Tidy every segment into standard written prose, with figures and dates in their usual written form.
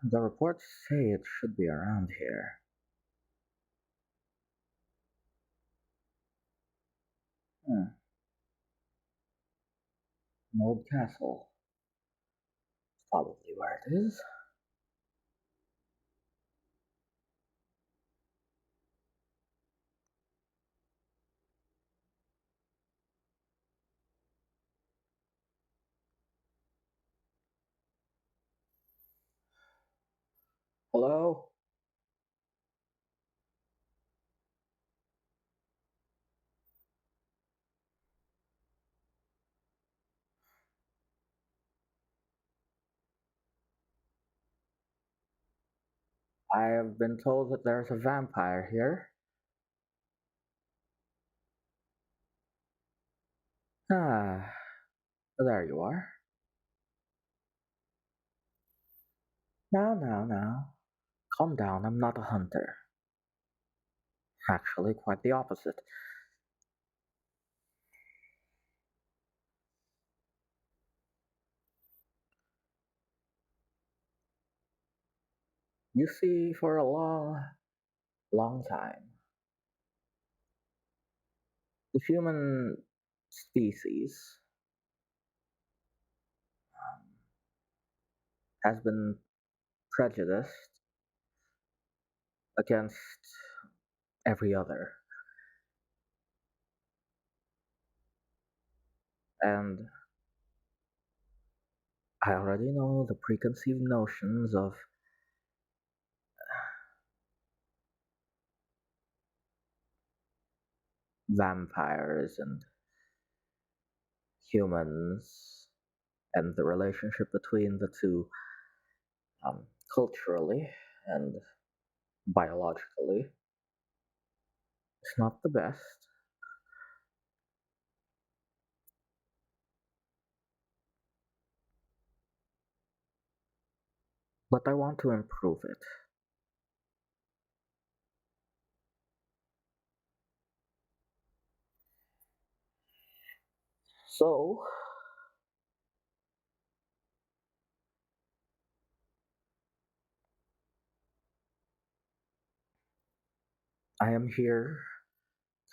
The reports say it should be around here. Hmm, an old castle. Probably where it is. Hello? I have been told that there's a vampire here. Ah, there you are. Now. Calm down, I'm not a hunter. Actually, quite the opposite. You see, for a long time, the human species um, has been prejudiced against every other. And I already know the preconceived notions of vampires and humans and the relationship between the two, culturally and biologically. It's not the best, but I want to improve it. So, I am here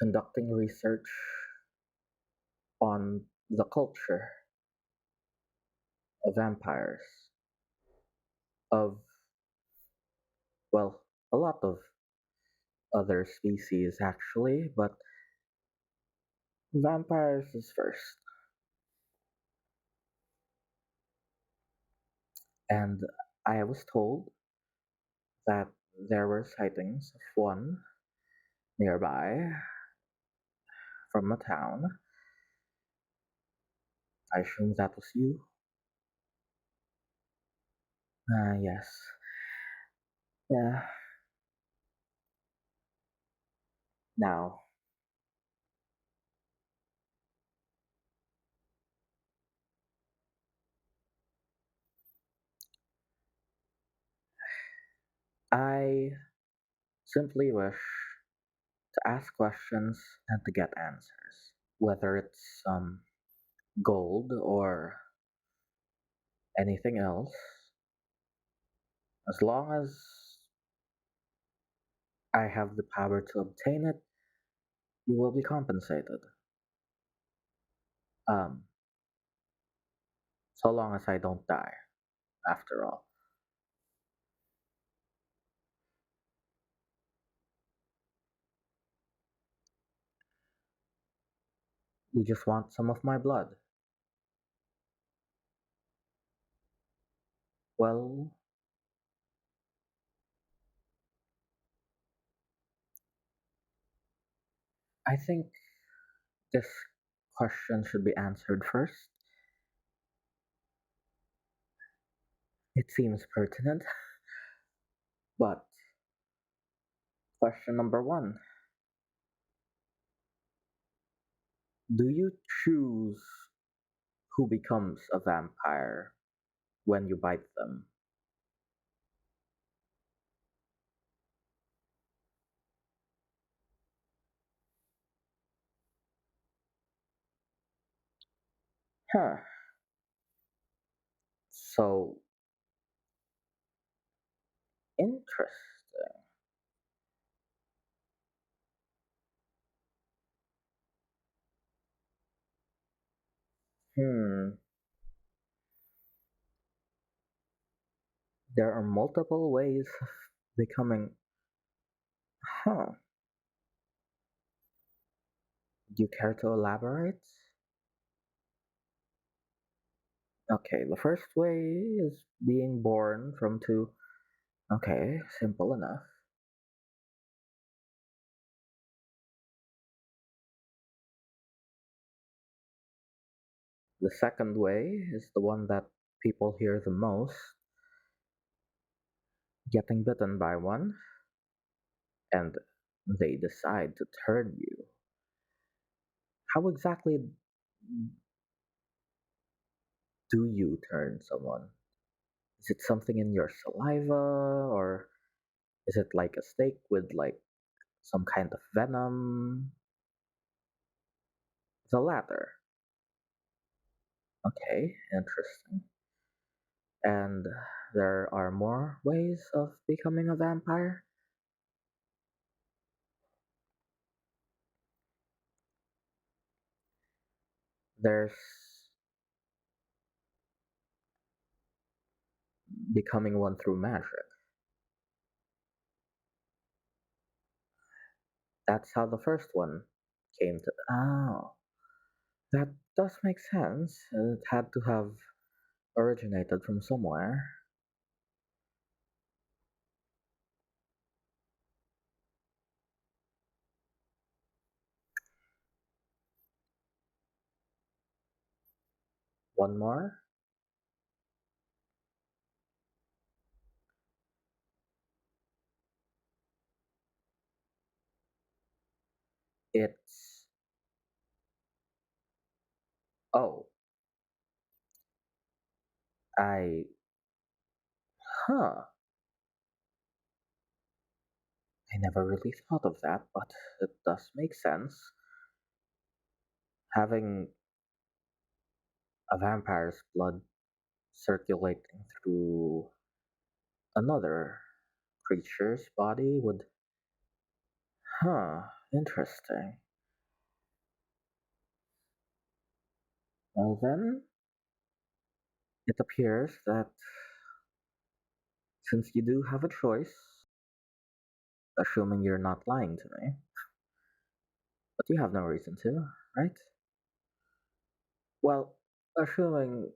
conducting research on the culture of vampires, of, well, a lot of other species actually, but vampires is first. And I was told that there were sightings of one nearby from a town. I assume that was you. Ah, yes. Yeah. Now, I simply wish to ask questions and to get answers. Whether it's gold or anything else, as long as I have the power to obtain it, you will be compensated. Um, so long as I don't die, after all. You just want some of my blood. Well, I think this question should be answered first. It seems pertinent, but question number one: do you choose who becomes a vampire when you bite them? Huh. So Interesting. Hmm. There are multiple ways of becoming. Huh. Do you care to elaborate? Okay, the first way is being born from two. Okay, simple enough. The second way is the one that people hear the most, getting bitten by one, and they decide to turn you. How exactly do you turn someone? Is it something in your saliva, or is it like a snake with like some kind of venom? The latter. Okay, interesting. And there are more ways of becoming a vampire. There's becoming one through magic. That's how the first one came to. Oh, that does make sense. It had to have originated from somewhere. One more? It's. Oh, I. Huh. I never really thought of that, but it does make sense. Having a vampire's blood circulating through another creature's body would. Huh, interesting. Well, then, it appears that since you do have a choice, assuming you're not lying to me, but you have no reason to, right? Well, assuming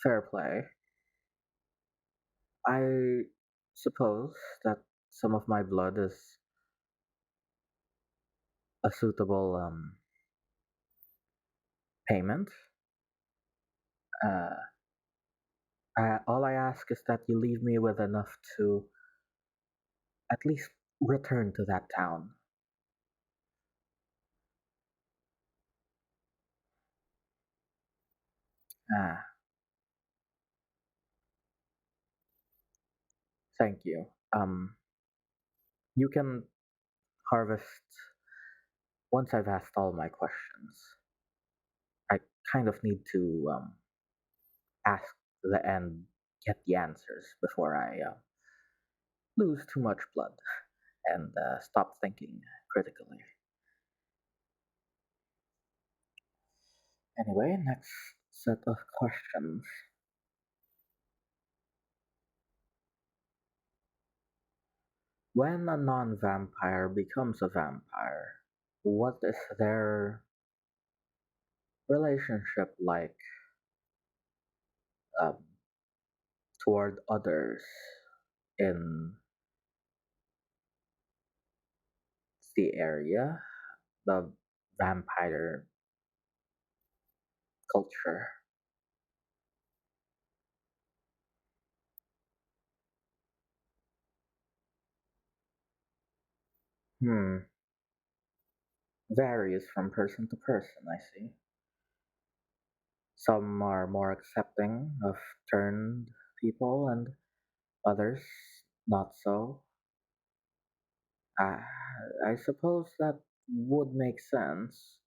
fair play, I suppose that some of my blood is a suitable payment. Uh, all I ask is that you leave me with enough to at least return to that town. Ah, thank you. You can harvest once I've asked all my questions. I kind of need to ask and get the answers before I lose too much blood and stop thinking critically. Anyway, next set of questions. When a non vampire becomes a vampire, what is their relationship like um, toward others in the area, the vampire culture? Hmm, varies from person to person, I see. Some are more accepting of turned people, and others not so. Uh, I suppose that would make sense.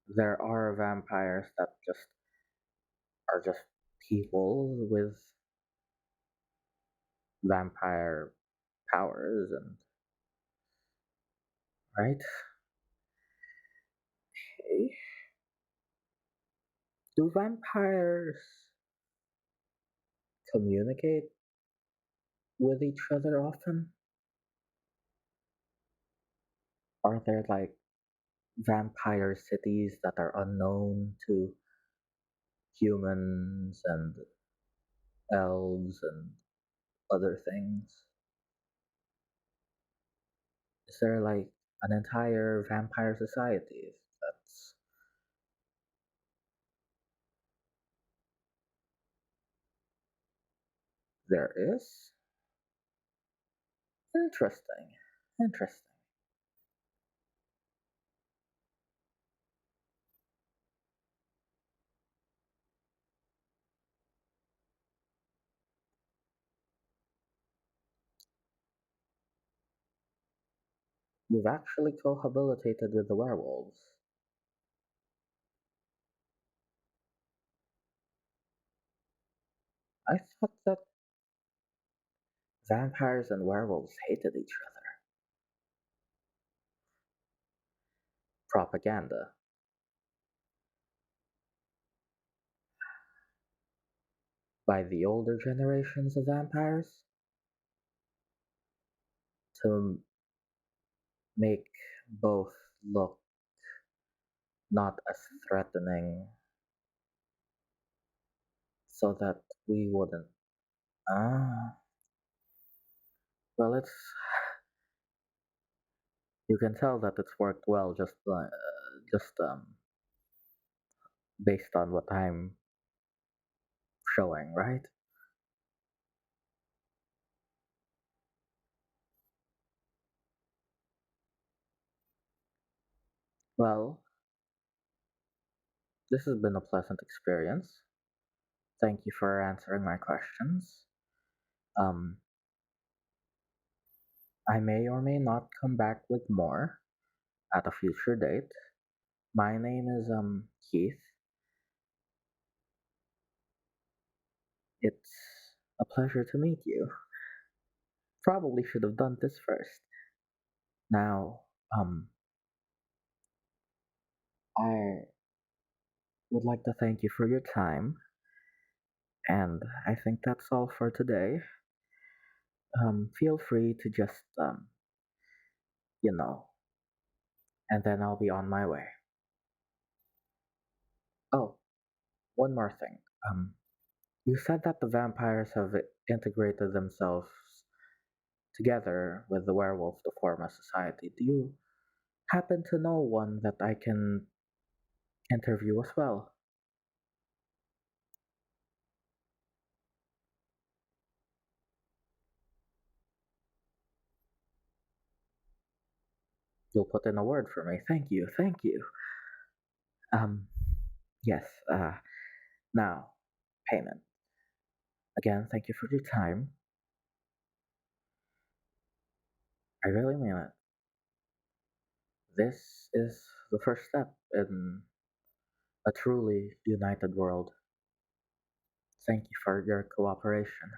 There are vampires that just are just people with vampire powers and right. Okay. Do vampires communicate with each other often? Are there like vampire cities that are unknown to humans and elves and other things? Is there like an entire vampire society that's there is? Interesting. Interesting. We've actually cohabitated with the werewolves. I thought that vampires and werewolves hated each other. Propaganda. By the older generations of vampires to make both look not as threatening so that we wouldn't. Ah, well, it's you can tell that it's worked well just based on what I'm showing, right? Well, this has been a pleasant experience. Thank you for answering my questions. Um, I may or may not come back with more at a future date. My name is Keith. It's a pleasure to meet you. Probably should have done this first. Now, I would like to thank you for your time, and I think that's all for today. Feel free to just you know, and then I'll be on my way. Oh, one more thing. You said that the vampires have integrated themselves together with the werewolf to form a society. Do you happen to know one that I can interview as well? You'll put in a word for me. Thank you. Thank you. Um, yes. Now, payment. Again, thank you for your time. I really mean it. This is the first step in a truly united world. Thank you for your cooperation.